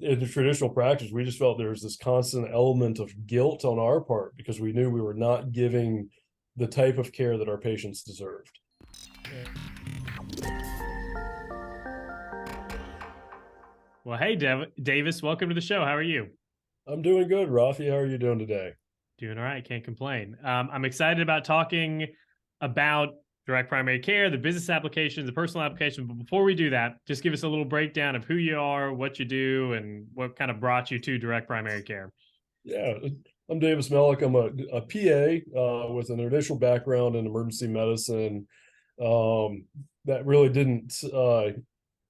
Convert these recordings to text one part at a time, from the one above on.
in the traditional practice, we just felt there was this constant element of guilt on our part because we knew we were not giving the type of care that our patients deserved. Well, hey, Davis, welcome to the show. How are you? I'm doing good, Rafi. How are you doing today? Doing all right. Can't complain. I'm excited about talking about direct primary care, the business applications, the personal applications. But before we do that, just give us a little breakdown of who you are, what you do, and what kind of brought you to direct primary care. Yeah, I'm Davis Mellick. I'm a PA with an initial background in emergency medicine. That really didn't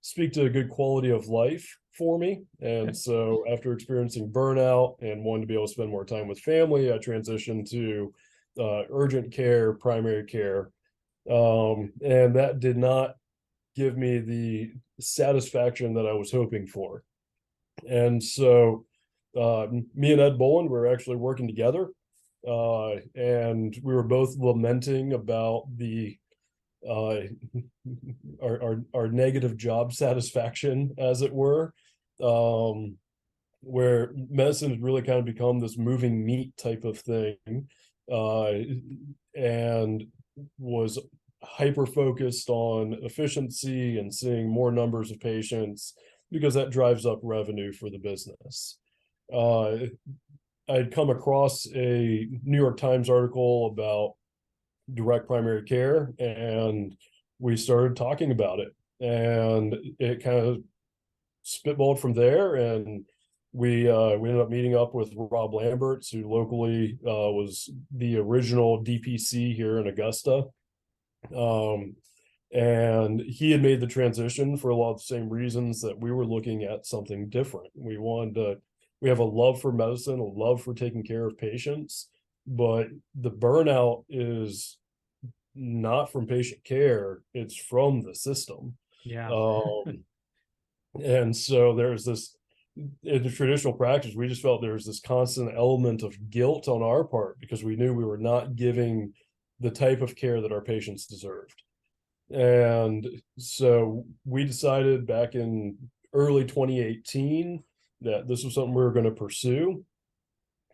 speak to a good quality of life for me. And so after experiencing burnout and wanting to be able to spend more time with family, I transitioned to urgent care, primary care. And that did not give me the satisfaction that I was hoping for. And so me and Ed Boland were actually working together. And we were both lamenting about the uh, our negative job satisfaction, as it were, um, where medicine has really kind of become this moving meat type of thing, uh, and was hyper focused on efficiency and seeing more numbers of patients because that drives up revenue for the business. Uh, I'd come across a New York Times article about direct primary care, and we started talking about it, and it kind of spitballed from there. And we ended up meeting up with Rob Lamberts, who locally was the original DPC here in Augusta. um, and he had made the transition for a lot of the same reasons that we were looking at something different. We have a love for medicine, a love for taking care of patients, but the burnout is not from patient care, it's from the system. Yeah. Um, and so there's this in the traditional practice, we just felt there was this constant element of guilt on our part because we knew we were not giving the type of care that our patients deserved. And so we decided back in early 2018 that this was something we were going to pursue.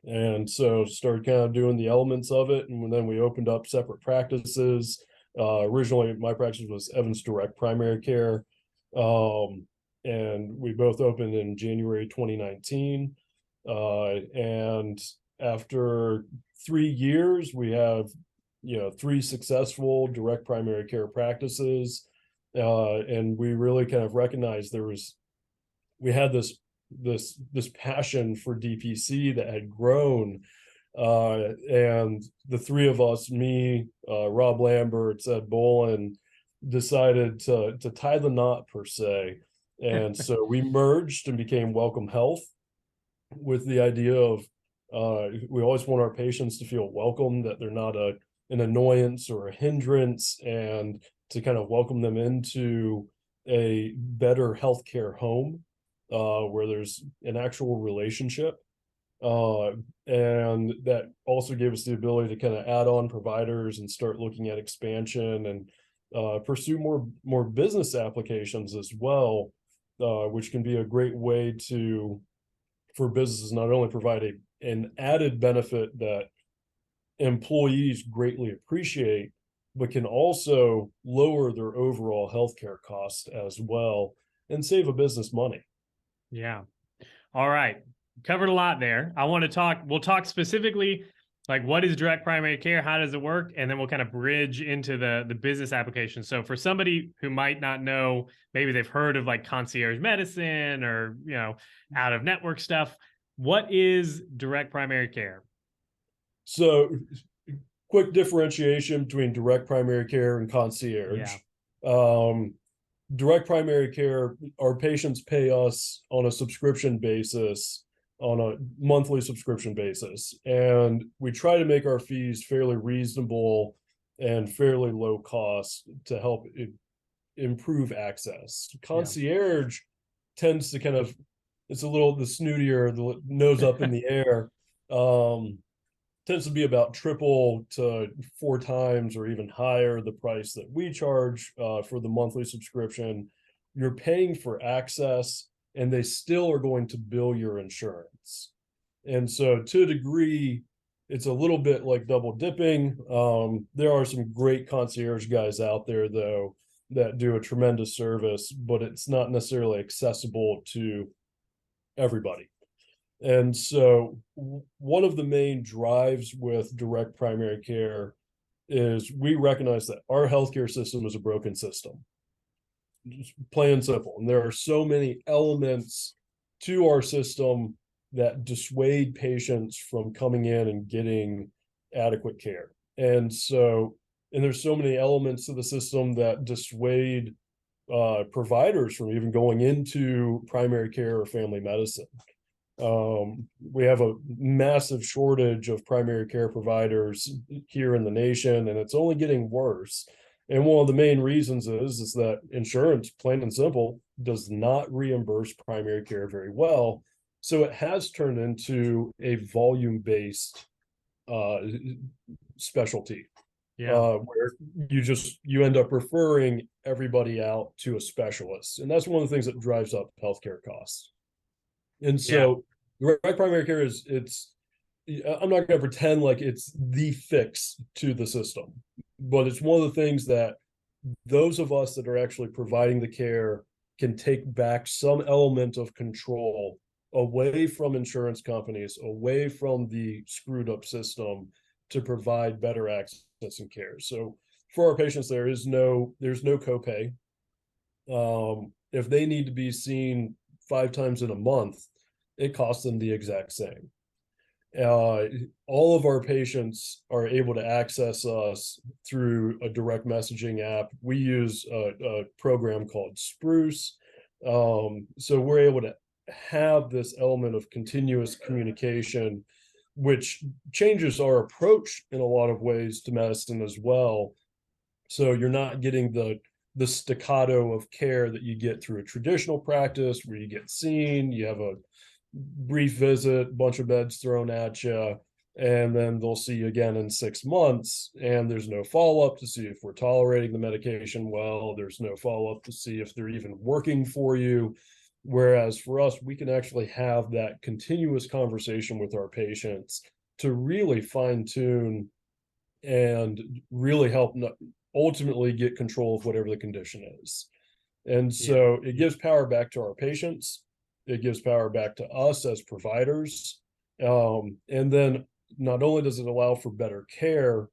And so started kind of doing the elements of it. And then we opened up separate practices. Originally, my practice was Evans Direct Primary Care. Um, and we both opened in January 2019. And after 3 years, we have, three successful direct primary care practices. And we really kind of recognized we had this passion for DPC that had grown. And the three of us, me, Rob Lambert, Ed Boland, decided to tie the knot per se. And so we merged and became Welcome Health with the idea of we always want our patients to feel welcome, that they're not an annoyance or a hindrance, and to kind of welcome them into a better healthcare home where there's an actual relationship. Uh, and that also gave us the ability to kind of add on providers and start looking at expansion and pursue more business applications as well, which can be a great way to for businesses not only provide an added benefit that employees greatly appreciate, but can also lower their overall healthcare cost as well and save a business money. Yeah. All right. Covered a lot there. We'll talk specifically like what is direct primary care, how does it work, and then we'll kind of bridge into the business application. So for somebody who might not know, maybe they've heard of like concierge medicine or, out of network stuff, what is direct primary care? So, quick differentiation between direct primary care and concierge. Yeah. Um, Direct primary care, our patients pay us on a subscription basis, on a monthly subscription basis. And we try to make our fees fairly reasonable and fairly low cost to help improve access. Yeah. Concierge tends to kind of, it's a little the snootier, the nose up in the air. Um, Tends to be about triple to four times or even higher the price that we charge for the monthly subscription. You're paying for access, and they still are going to bill your insurance. And so to a degree, it's a little bit like double dipping. There are some great concierge guys out there, though, that do a tremendous service, but it's not necessarily accessible to everybody. And so one of the main drives with direct primary care is we recognize that our healthcare system is a broken system. Just plain and simple. And there are so many elements to our system that dissuade patients from coming in and getting adequate care. And there's so many elements to the system that dissuade providers from even going into primary care or family medicine. We have a massive shortage of primary care providers here in the nation, and it's only getting worse. And one of the main reasons is that insurance, plain and simple, does not reimburse primary care very well. So it has turned into a volume-based specialty, where you end up referring everybody out to a specialist. And that's one of the things that drives up healthcare costs. And so direct primary care I'm not going to pretend like it's the fix to the system, but it's one of the things that those of us that are actually providing the care can take back some element of control away from insurance companies, away from the screwed up system, to provide better access and care. So for our patients, there's no copay. If they need to be seen 5 times in a month, it costs them the exact same. All of our patients are able to access us through a direct messaging app. We use a program called Spruce. So we're able to have this element of continuous communication, which changes our approach in a lot of ways to medicine as well. So you're not getting the staccato of care that you get through a traditional practice, where you get seen, you have a brief visit, bunch of beds thrown at you, and then they'll see you again in 6 months, and there's no follow-up to see if we're tolerating the medication well. There's no follow-up to see if they're even working for you. Whereas for us, we can actually have that continuous conversation with our patients to really fine-tune and really help ultimately get control of whatever the condition is. And so it gives power back to our patients. It gives power back to us as providers. And then not only does it allow for better care,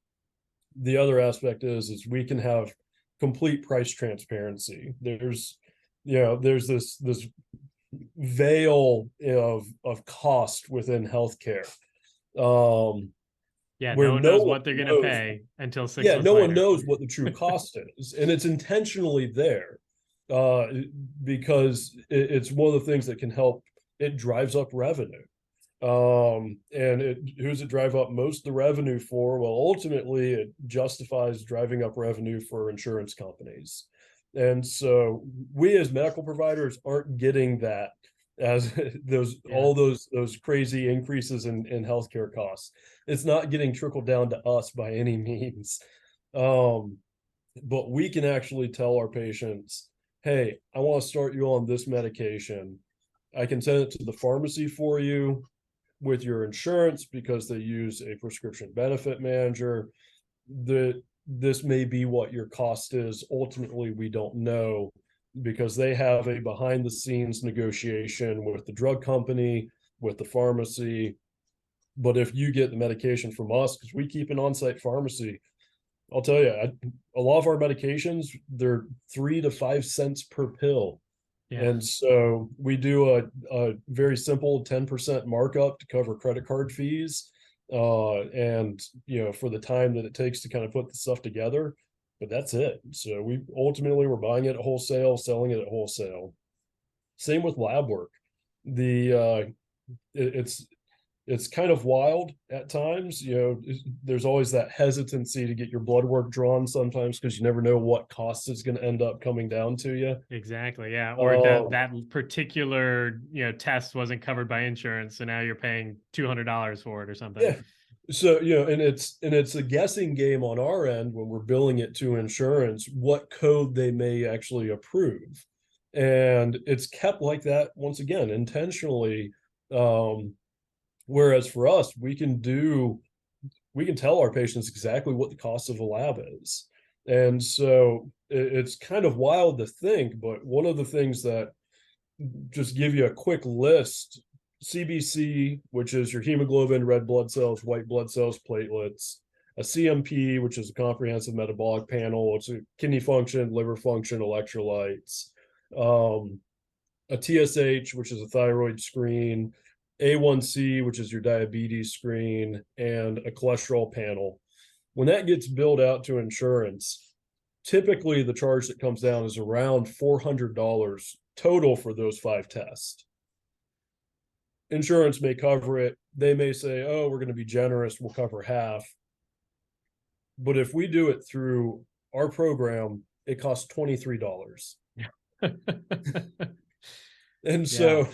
the other aspect is we can have complete price transparency. There's this veil of cost within healthcare. No one knows what they're going to pay until 6 months no later. one knows what the true cost is, and it's intentionally there because it's one of the things that can help. It drives up revenue, and who's it drive up most of the revenue for? Well, ultimately, it justifies driving up revenue for insurance companies. And so we as medical providers aren't getting that as all those crazy increases in healthcare costs. It's not getting trickled down to us by any means. But we can actually tell our patients, hey, I want to start you on this medication. I can send it to the pharmacy for you with your insurance because they use a prescription benefit manager. This may be what your cost is. Ultimately, we don't know, because they have a behind the scenes negotiation with the drug company, with the pharmacy. But if you get the medication from us, because we keep an on-site pharmacy, I'll tell you, a lot of our medications, they're 3 to 5 cents per pill. And so we do a very simple 10% markup to cover credit card fees. And for the time that it takes to kind of put the stuff together, but that's it. So we're buying it at wholesale, selling it at wholesale. Same with lab work. It's kind of wild at times. There's always that hesitancy to get your blood work drawn sometimes, because you never know what cost is going to end up coming down to you. Exactly. Yeah. Or that particular, test wasn't covered by insurance, so now you're paying $200 for it or something. Yeah. So, and it's a guessing game on our end when we're billing it to insurance, what code they may actually approve. And it's kept like that, once again, intentionally. Whereas for us, we can tell our patients exactly what the cost of a lab is. And so it's kind of wild to think, but one of the things that, just give you a quick list: CBC, which is your hemoglobin, red blood cells, white blood cells, platelets; a CMP, which is a comprehensive metabolic panel, it's a kidney function, liver function, electrolytes; um, a TSH, which is a thyroid screen; A1C, which is your diabetes screen; and a cholesterol panel. When that gets billed out to insurance, typically the charge that comes down is around $400 total for those 5 tests. Insurance may cover it. They may say, oh, we're going to be generous, we'll cover half. But if we do it through our program, it costs $23. And so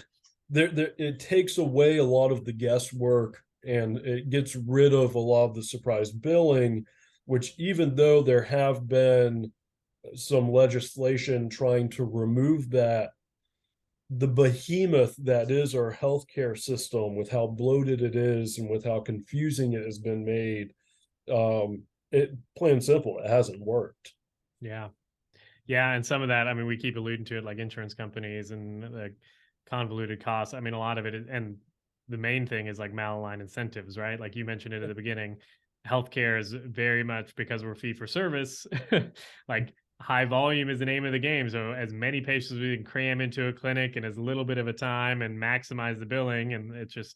it takes away a lot of the guesswork, and it gets rid of a lot of the surprise billing, which, even though there have been some legislation trying to remove that, the behemoth that is our healthcare system, with how bloated it is and with how confusing it has been made, it, plain and simple, it hasn't worked. Yeah. Yeah. And some of that, I mean, we keep alluding to it, like insurance companies and the convoluted costs. I mean, a lot of it, and the main thing is like malaligned incentives, right? Like you mentioned it at the beginning, healthcare is very much, because we're fee for service, like high volume is the name of the game. So as many patients as we can cram into a clinic in as little bit of a time and maximize the billing. And it's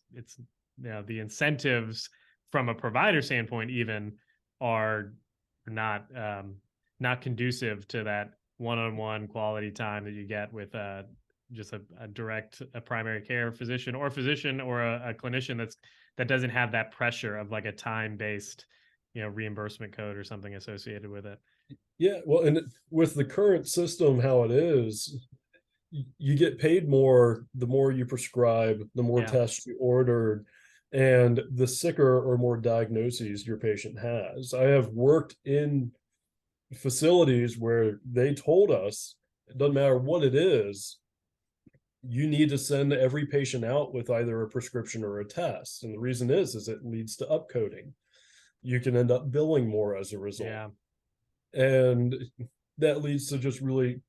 the incentives from a provider standpoint even are not, not conducive to that one-on-one quality time that you get with just a direct primary care physician or a clinician that doesn't have that pressure of like a time-based, reimbursement code or something associated with it. Yeah, well, and with the current system, how it is, you get paid more the more you prescribe, the more Yeah. tests you ordered, and the sicker or more diagnoses your patient has. I have worked in facilities where they told us it doesn't matter what it is, you need to send every patient out with either a prescription or a test. And the reason is it leads to upcoding. You can end up billing more as a result. Yeah. And that leads to just really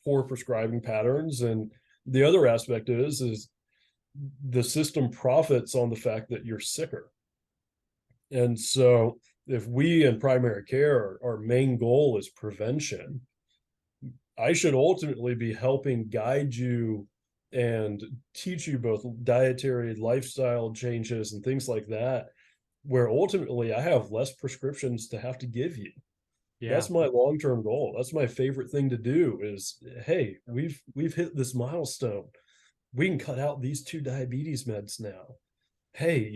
poor prescribing patterns. And the other aspect is the system profits on the fact that you're sicker. And so if we in primary care, our main goal is prevention, I should ultimately be helping guide you and teach you both dietary lifestyle changes and things like that, where ultimately I have less prescriptions to have to give you. Yeah. That's my long-term goal. That's my favorite thing to do is, hey, we've hit this milestone. We can cut out these 2 diabetes meds now. Hey,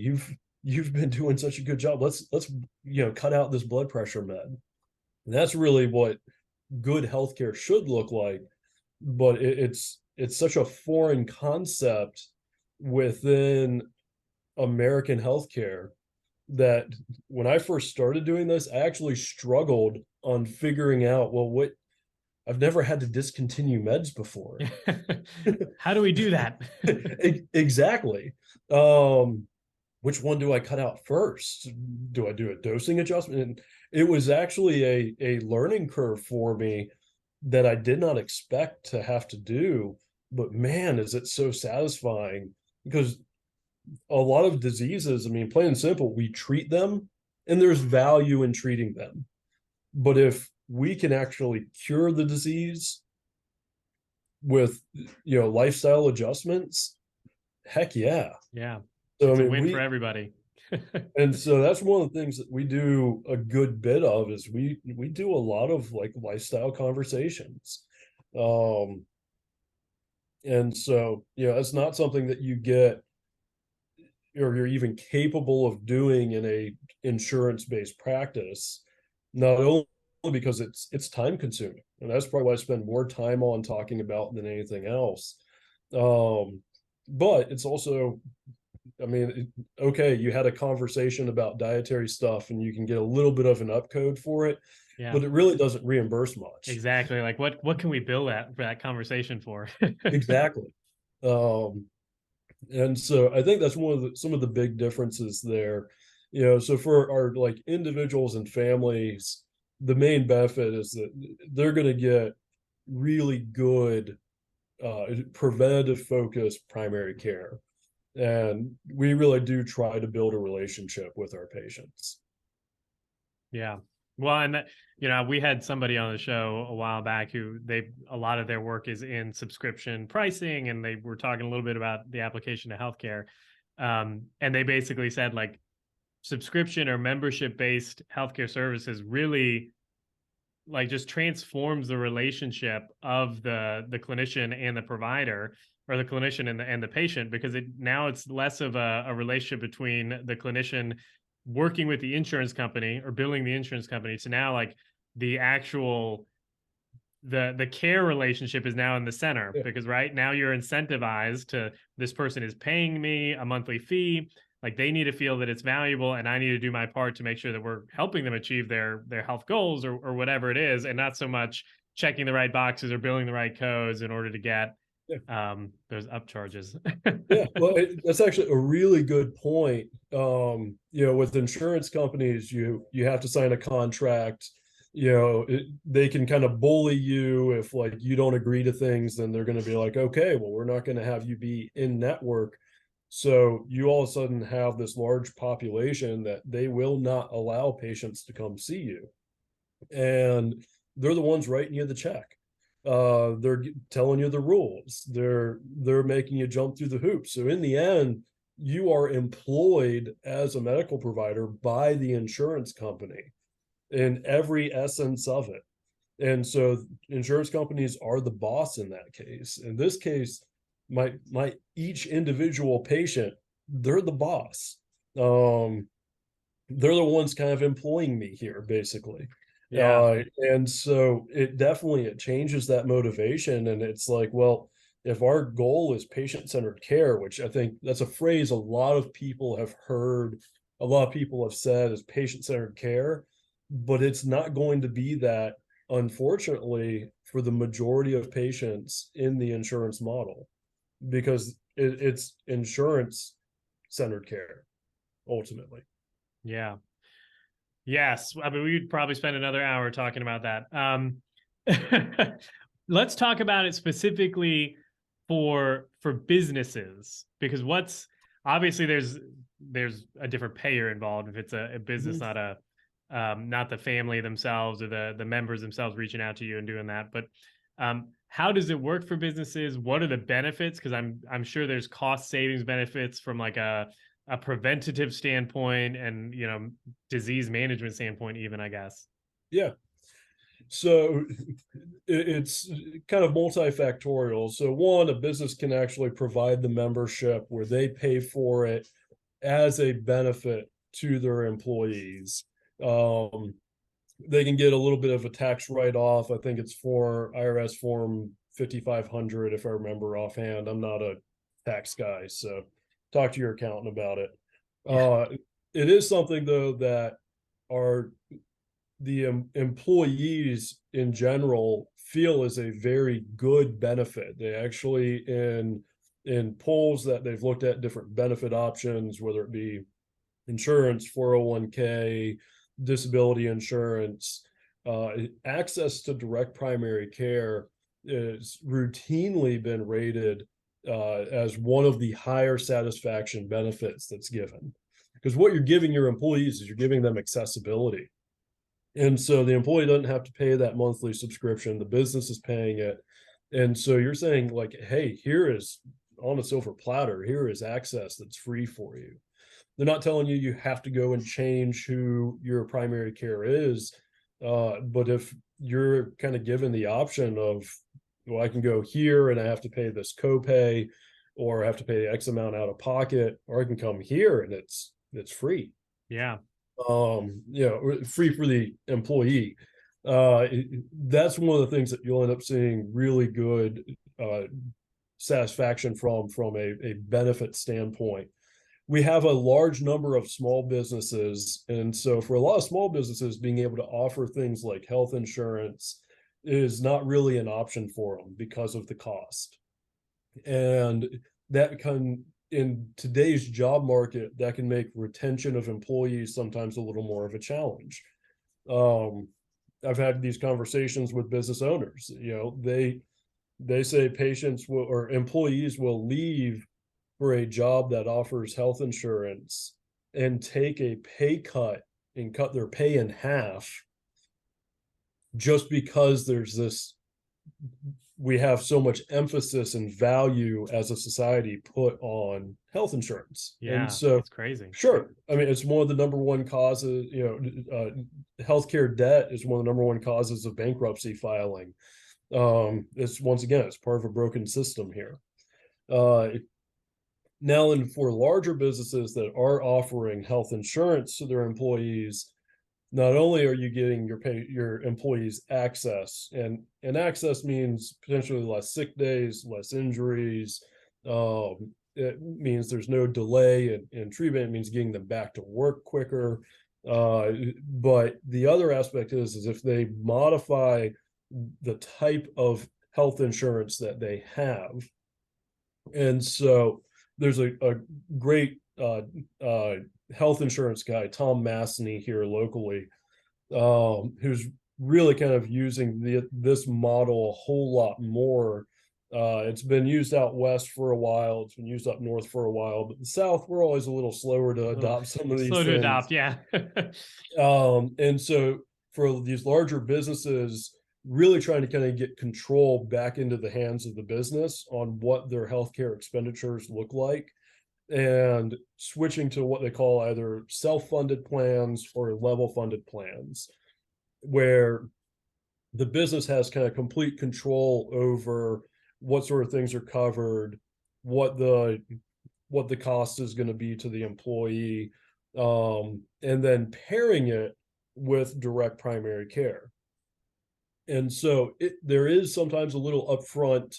you've been doing such a good job. Let's cut out this blood pressure med. And that's really what good healthcare should look like. But it's such a foreign concept within American healthcare that when I first started doing this, I actually struggled on figuring out, well, what, I've never had to discontinue meds before. How do we do that? Exactly. Which one do I cut out first? Do I do a dosing adjustment? And it was actually a learning curve for me that I did not expect to have to do. But man, is it so satisfying, because a lot of diseases, I mean, plain and simple, we treat them and there's value in treating them. But if we can actually cure the disease with, lifestyle adjustments, heck yeah. Yeah. So, I It's a mean, win for everybody. and so that's one of the things that we do a good bit of is we do a lot of like lifestyle conversations. And so, it's not something that you get or you're even capable of doing in a insurance-based practice, not only because it's time consuming, and that's probably why I spend more time on talking about than anything else. But it's also, I mean, okay, you had a conversation about dietary stuff and you can get a little bit of an upcode for it. Yeah. but it really doesn't reimburse much. Exactly. Like what can we bill that for that conversation for? Exactly. Um, and so I think that's one of some of the big differences there. So for our like individuals and families, the main benefit is that they're going to get really good preventative focused primary care. And we really do try to build a relationship with our patients. Yeah. Well, and that, we had somebody on the show a while back who a lot of their work is in subscription pricing, and they were talking a little bit about the application to healthcare. And they basically said like subscription or membership based healthcare services really like just transforms the relationship of the clinician and the provider, or the clinician and the patient, because now it's less of a relationship between the clinician working with the insurance company or billing the insurance company, to now like the actual the care relationship is now in the center. Yeah. Because right now you're incentivized to, this person is paying me a monthly fee, like they need to feel that it's valuable, and I need to do my part to make sure that we're helping them achieve their health goals, or whatever it is, and not so much checking the right boxes or billing the right codes in order to get those upcharges. Yeah, well, that's actually a really good point. With insurance companies, you have to sign a contract. They can kind of bully you if like you don't agree to things. Then they're going to be like, okay, well, we're not going to have you be in network. So you all of a sudden have this large population that they will not allow patients to come see you, and they're the ones writing you the check. They're telling you the rules. They're making you jump through the hoops. So in the end, you are employed as a medical provider by the insurance company in every essence of it. And so insurance companies are the boss in that case. In this case, my each individual patient, they're the boss. They're the ones kind of employing me here, basically. And so it changes that motivation. And it's like, well, if our goal is patient-centered care, which I think that's a phrase a lot of people have heard, a lot of people have said is patient-centered care, but it's not going to be that, unfortunately, for the majority of patients in the insurance model, because it's insurance-centered care, ultimately. Yeah. Yes. I mean, we'd probably spend another hour talking about that. Let's talk about it specifically for businesses, because obviously there's a different payer involved if it's a business, not the family themselves or the members themselves reaching out to you and doing that. But how does it work for businesses? What are the benefits? Because I'm sure there's cost savings benefits from like a preventative standpoint, and disease management standpoint even, I guess. Yeah. So it's kind of multifactorial. So one, a business can actually provide the membership where they pay for it as a benefit to their employees. They can get a little bit of a tax write-off. I think it's for IRS form 5500, if I remember offhand. I'm not a tax guy, so talk to your accountant about it. It is something though that the employees in general feel is a very good benefit. They actually, in polls that they've looked at different benefit options, whether it be insurance, 401k, disability insurance, access to direct primary care is routinely been rated as one of the higher satisfaction benefits that's given. Because what you're giving your employees is you're giving them accessibility. And so the employee doesn't have to pay that monthly subscription. The business is paying it. And so you're saying like, hey, here is on a silver platter, here is access that's free for you. They're not telling you have to go and change who your primary care is. But if you're kind of given the option of, well, I can go here and I have to pay this copay, or I have to pay X amount out of pocket, or I can come here and it's free. Yeah. Free for the employee. That's one of the things that you'll end up seeing really good satisfaction from a benefit standpoint. we have a large number of small businesses. And so for a lot of small businesses, being able to offer things like health insurance is not really an option for them because of the cost. And that can, in today's job market, that can make retention of employees sometimes a little more of a challenge. I've had these conversations with business owners. They say patients will, or employees will leave for a job that offers health insurance and take a pay cut and cut their pay in half just because we have so much emphasis and value as a society put on health insurance. Yeah, And so it's crazy. sure, I mean, it's one of the number one causes, healthcare debt is one of the number one causes of bankruptcy filing. It's, once again, it's part of a broken system here. Now, and for larger businesses that are offering health insurance to their employees, not only are you getting your employees access, and access means potentially less sick days, less injuries. It means there's no delay in treatment. It means getting them back to work quicker. But the other aspect is if they modify the type of health insurance that they have. And so there's a great health insurance guy, Tom Massney, here locally, who's really kind of using this model a whole lot more. It's been used out west for a while. It's been used up north for a while, but the South, we're always a little slower to adopt some of these Slow to things. adopt, yeah. And so for these larger businesses, really trying to kind of get control back into the hands of the business on what their healthcare expenditures look like, and switching to what they call either self-funded plans or level-funded plans, where the business has kind of complete control over what sort of things are covered, what the cost is going to be to the employee, and then pairing it with direct primary care. And so there is sometimes a little upfront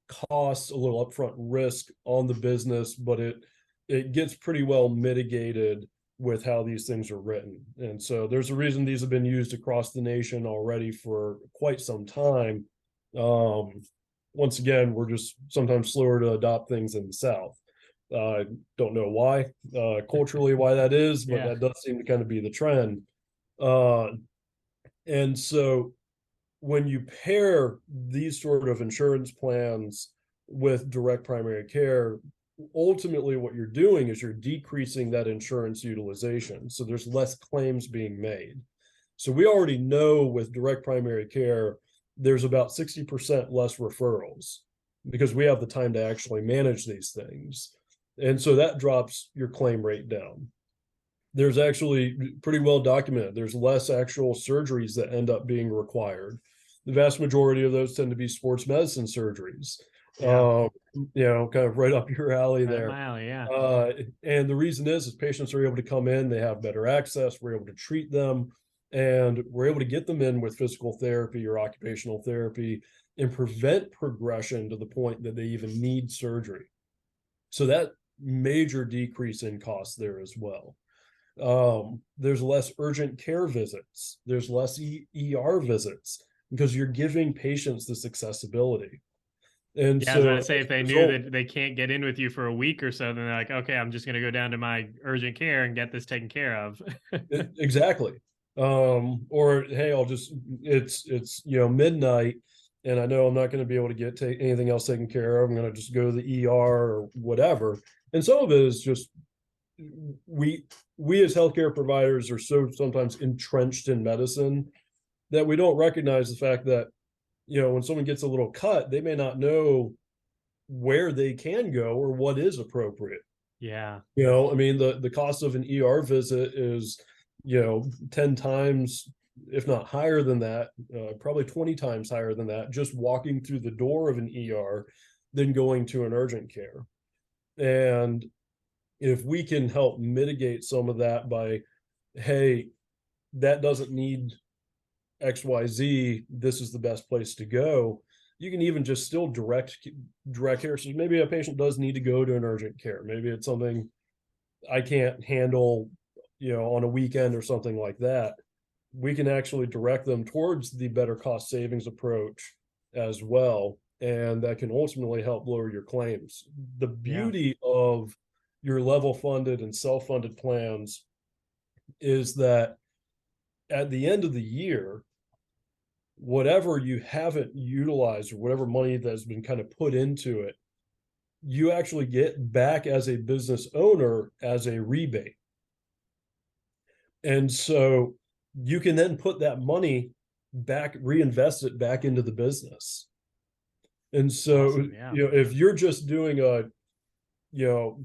cost, a little upfront risk on the business, but it gets pretty well mitigated with how these things are written. And so there's a reason these have been used across the nation already for quite some time. Once again, we're just sometimes slower to adopt things in the South. Don't know why, culturally why that is, but that does seem to kind of be the trend. And so when you pair these sort of insurance plans with direct primary care, ultimately what you're doing is you're decreasing that insurance utilization. So there's less claims being made. So we already know with direct primary care, there's about 60% less referrals because we have the time to actually manage these things. And so that drops your claim rate down. There's actually pretty well documented. There's less actual surgeries that end up being required. The vast majority of those tend to be sports medicine surgeries. Kind of right up your alley there. Right up my alley, yeah. And the reason is patients are able to come in, they have better access, we're able to treat them, and we're able to get them in with physical therapy or occupational therapy and prevent progression to the point that they even need surgery. So that major decrease in costs there as well. There's less urgent care visits. There's less ER visits because you're giving patients this accessibility. And I was going to say, if they knew that they can't get in with you for a week or so, then they're like, okay, I'm just going to go down to my urgent care and get this taken care of. Exactly. Or, hey, it's midnight and I know I'm not going to be able to get anything else taken care of. I'm going to just go to the ER or whatever. And some of it is just, we as healthcare providers are so sometimes entrenched in medicine that we don't recognize the fact that, when someone gets a little cut, they may not know where they can go or what is appropriate. Yeah. I mean, the cost of an ER visit is, 10 times, if not higher than that, probably 20 times higher than that, just walking through the door of an ER than going to an urgent care. And if we can help mitigate some of that by, hey, that doesn't need XYZ, this is the best place to go. You can even just still direct care. So maybe a patient does need to go to an urgent care. Maybe it's something I can't handle, on a weekend or something like that, we can actually direct them towards the better cost savings approach as well. And that can ultimately help lower your claims. The Yeah. beauty of your level funded and self funded plans is that at the end of the year, whatever you haven't utilized or whatever money that's been kind of put into it, you actually get back as a business owner as a rebate. And so you can then put that money back, reinvest it back into the business. And so, Awesome. Yeah. if you're just doing you know,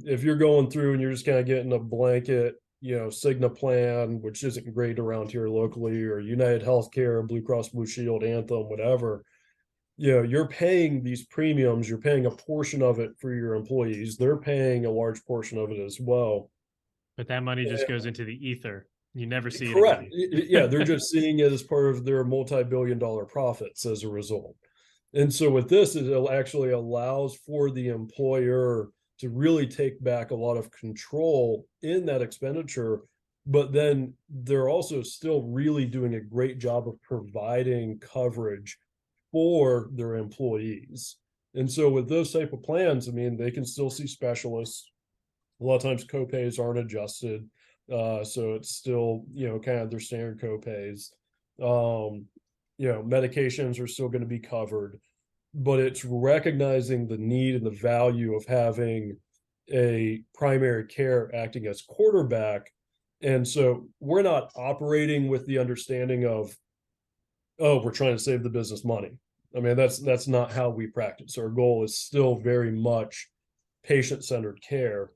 if you're going through and you're just kind of getting a blanket, Cigna plan, which isn't great around here locally, or United Healthcare, Blue Cross Blue Shield, Anthem, whatever, you're paying these premiums, you're paying a portion of it for your employees. They're paying a large portion of it as well. But that money just goes into the ether. You never see it Correct. again. Yeah, they're just seeing it as part of their multi-billion dollar profits as a result. And so with this, it actually allows for the employer to really take back a lot of control in that expenditure, but then they're also still really doing a great job of providing coverage for their employees. And so with those type of plans, I mean, they can still see specialists. A lot of times copays aren't adjusted. So it's still, kind of their standard copays. Um, medications are still going to be covered, but it's recognizing the need and the value of having a primary care acting as quarterback. And so we're not operating with the understanding of, oh, we're trying to save the business money. I mean, that's not how we practice. Our goal is still very much patient-centered care,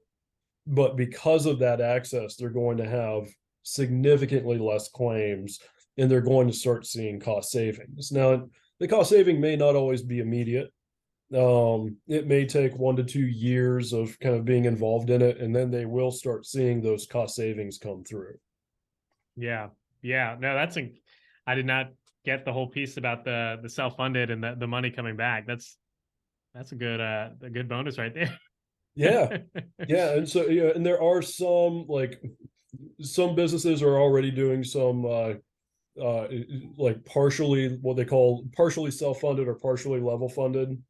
but because of that access, they're going to have significantly less claims and they're going to start seeing cost savings. Now, the cost saving may not always be immediate. It may take 1 to 2 years of kind of being involved in it, and then they will start seeing those cost savings come through. Yeah. Yeah. No, I did not get the whole piece about the self-funded and the money coming back. That's a good bonus right there. Yeah. Yeah. And so, yeah, and there are some businesses are already doing some like partially what they call partially self-funded or partially level funded.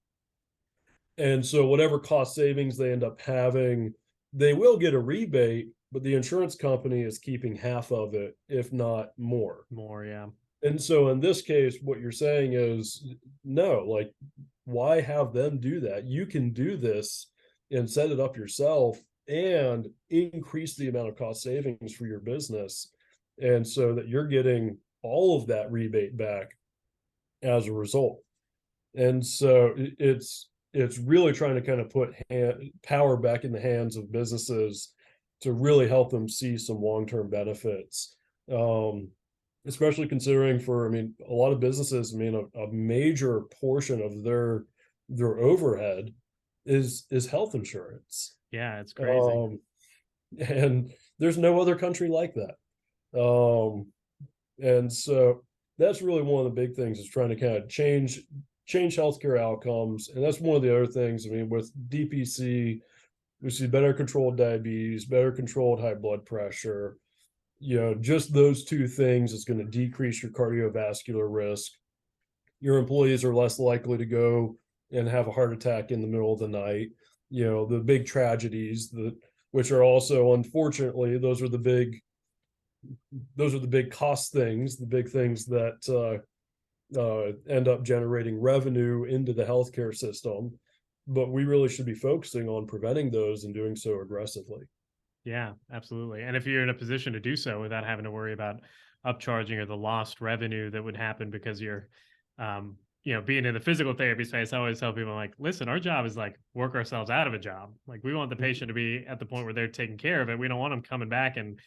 And so whatever cost savings they end up having, they will get a rebate, but the insurance company is keeping half of it, if not more. More, yeah. And so in this case, what you're saying is no, like, why have them do that? You can do this and set it up yourself and increase the amount of cost savings for your business. And so that you're getting all of that rebate back as a result. And so it's really trying to kind of put power back in the hands of businesses to really help them see some long-term benefits. Especially considering for, I mean, a lot of businesses, I mean, a major portion of their overhead is health insurance. Yeah, it's crazy. And there's no other country like that. And so that's really one of the big things is trying to kind of change healthcare outcomes. And that's one of the other things. I mean, with DPC, we see better controlled diabetes, better controlled high blood pressure. Just those two things is going to decrease your cardiovascular risk. Your employees are less likely to go and have a heart attack in the middle of the night. The big tragedies that, which are also, unfortunately, those are the big cost things, the big things that end up generating revenue into the healthcare system. But we really should be focusing on preventing those and doing so aggressively. Yeah, absolutely. And if you're in a position to do so without having to worry about upcharging or the lost revenue that would happen because you're, being in the physical therapy space, I always tell people like, listen, our job is like work ourselves out of a job. Like we want the patient to be at the point where they're taking care of it. We don't want them coming back and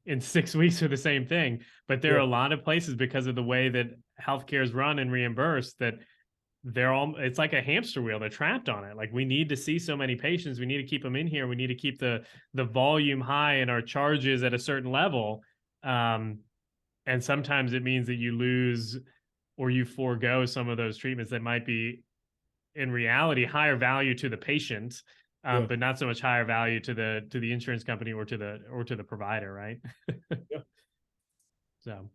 in 6 weeks for the same thing. But there are a lot of places because of the way that healthcare is run and reimbursed that it's like a hamster wheel. They're trapped on it. Like we need to see so many patients. We need to keep them in here. We need to keep the volume high and our charges at a certain level. And sometimes it means that you lose or you forego some of those treatments that might be in reality higher value to the patient Yeah. but not so much higher value to the insurance company or to the provider, right? Yeah. So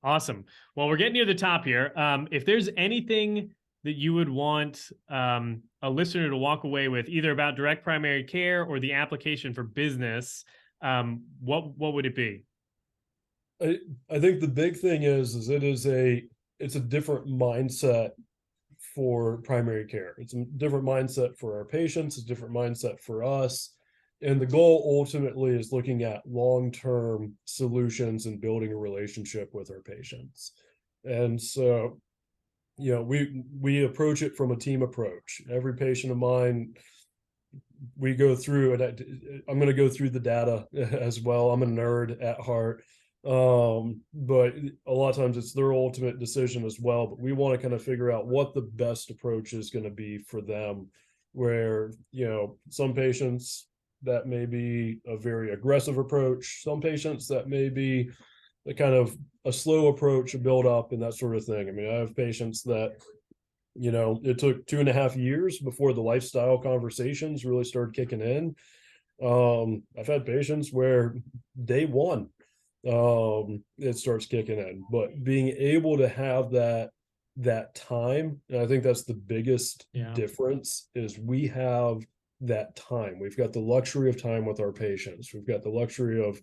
awesome. Well, we're getting near the top here. If there's anything that you would want a listener to walk away with, either about direct primary care or the application for business, what would it be? I think the big thing is it's a different mindset for primary care. It's a different mindset for our patients, a different mindset for us. And the goal ultimately is looking at long-term solutions and building a relationship with our patients. And so, we approach it from a team approach. Every patient of mine, we go through, and I'm going to go through the data as well. I'm a nerd at heart. But a lot of times it's their ultimate decision as well, but we want to kind of figure out what the best approach is going to be for them, where some patients that may be a very aggressive approach, some patients that may be a kind of a slow approach, a build up and that sort of thing. I mean, I have patients that it took 2.5 years before the lifestyle conversations really started kicking in. I've had patients where day one it starts kicking in, but being able to have that time, and I think that's the biggest difference, is we have that time. We've got the luxury of time with our patients. We've got the luxury of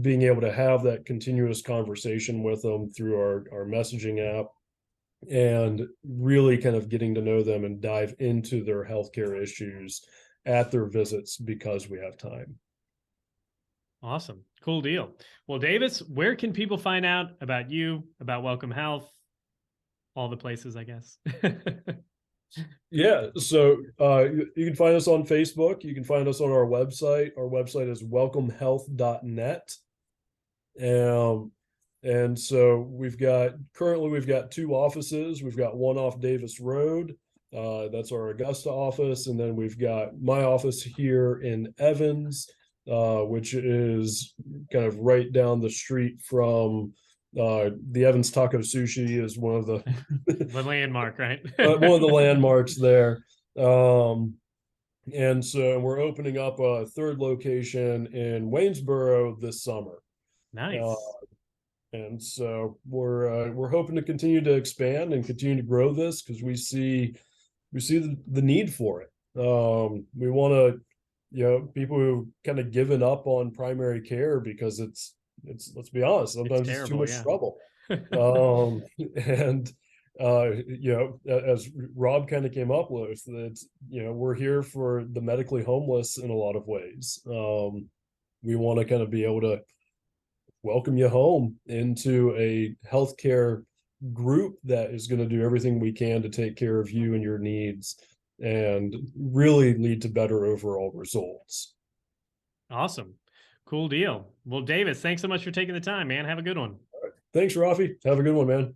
being able to have that continuous conversation with them through our messaging app, and really kind of getting to know them and dive into their healthcare issues at their visits because we have time. Awesome. Cool deal. Well, Davis, where can people find out about you, about Welcome Health? All the places, I guess. Yeah. So you can find us on Facebook. You can find us on our website. Our website is welcomehealth.net. And so currently we've got 2 offices. We've got one off Davis Road. That's our Augusta office. And then we've got my office here in Evans, which is kind of right down the street from the Evans Taco Sushi is one of the the landmark, right? one of the landmarks there. And so we're opening up a 3rd location in Waynesboro this summer. Nice. And so we're hoping to continue to expand and continue to grow this because we see the need for it. We want to, people who've kind of given up on primary care because it's let's be honest, sometimes it's too much trouble. And as Rob kind of came up with, that we're here for the medically homeless in a lot of ways. We want to kind of be able to welcome you home into a healthcare group that is going to do everything we can to take care of you and your needs and really lead to better overall results. Awesome. Cool deal. Well, Davis, thanks so much for taking the time, man. Have a good one. Thanks, Rafi. Have a good one, man.